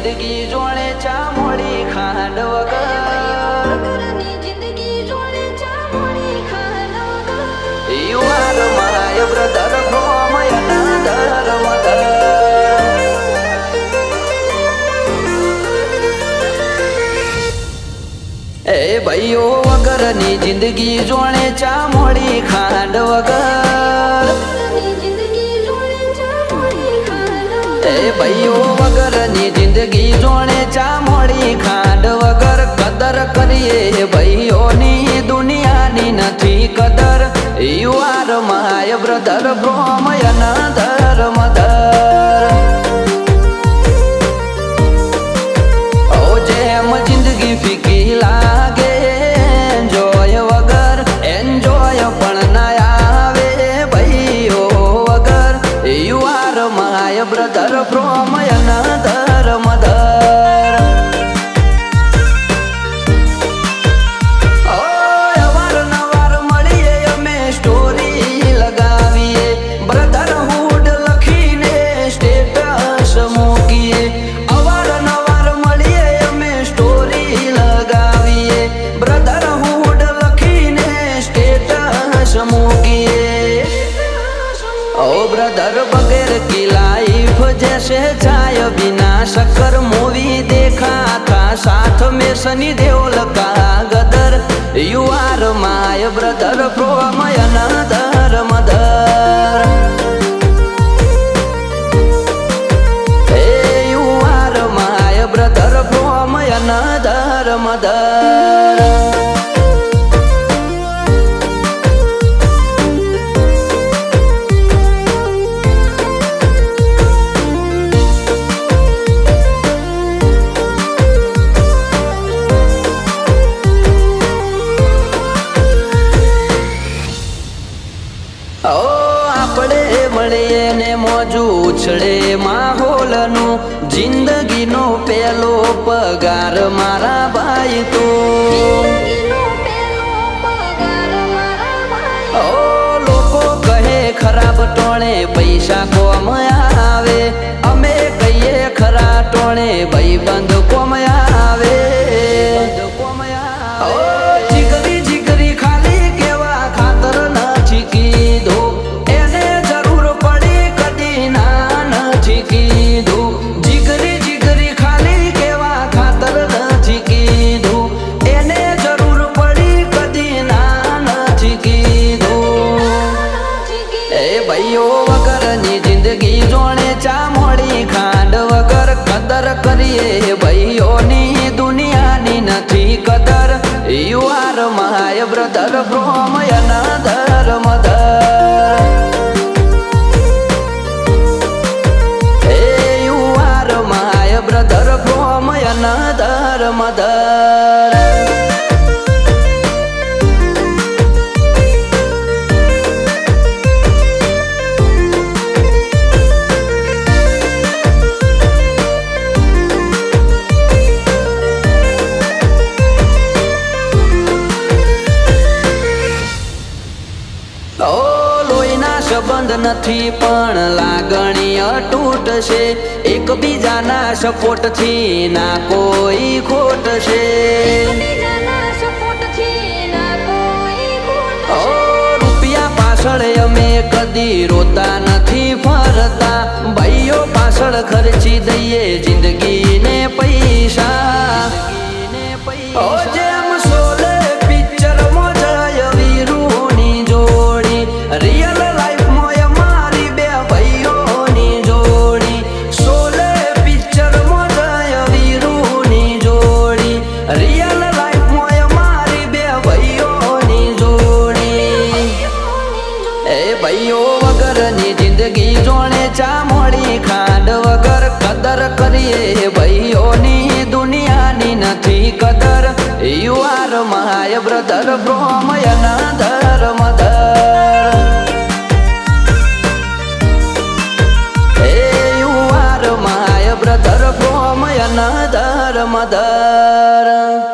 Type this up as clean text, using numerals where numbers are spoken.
જિંદગી જોડે ચા મોડી ખાંડ વગર you are my brother from another mother એ ભાઈઓ વગરની જિંદગી જોડે ચા મોડી ખાંડ વગર એ ભાઈઓ વગરની જિંદગી જોડે ચા મોડી ખાંડ વગર કદર કરીએ ભાઈઓની દુનિયાની નથી કદર you are my brother from another mother ઓ જેમ જિંદગી ફીકી લાગે એન્જોય વગર એન્જોય પણ ના આવે ભાઈઓ વગર you are my brother from another mother અવારનવાર મળીએ અમે સ્ટોરી લગાવીએ બ્રધરહુડ લખીને સ્ટેટસ મૂકીએ અવારનવાર મળીએ અમે સ્ટોરી લગાવીએ બ્રધરહુડ લખીને સ્ટેટસ મૂકીએ ओ ब्रदर बगैर की लाइफ जैसे चाय बिना शक्कर मूवी देखा था साथ में सनी देओल का Gadar you are my brother from another mother you are my brother from another mother આપણે મળીએ ને મોજું ઉછળે માહોલનું જિંદગીનો પેલો પગાર મારા ભાઈ તો લોકો કહે ખરાબ ટોણે પૈસા કોમ આવે અમે કહીએ ખરા ટોણે ભાઈબંધ કોમ આવે જીગરી જીગરી ખાલી કેવા ખાતર નથી કીધું એને જરૂર પડી કદી ના નથી કીધું જીગરી જીગરી ખાલી કેવા ખાતર નથી કીધું એને જરૂર પડી કદી ના નથી કીધું એ ભાઈઓ વગરની જિંદગી જોડે ચા મોડી ખાંડ વગર કદર કરીએ ભાઈઓની દુનિયાની નથી કદર you are my brother from another mother you are my brother from another mother સંબંધ નથી પણ લાગણી અતૂટ છે એકબીજાના સપોર્ટથી ના કોઈ ખોટ છે રૂપિયા પાછળ અમે કદી રોતા નથી ફરતા ભાઈઓ પાછળ ખર્ચી દઈએ જિંદગીને પૈસા જેમ શોલે પિક્ચરમાં જય વીરુની જોડી રિયલ ભાઈઓ વગરની જિંદગી જોડે ચા મોડી ખાંડ વગર કદર કરીએ ભાઈઓની દુનિયાની નથી કદર you are my brother from another mother you are my brother from another mother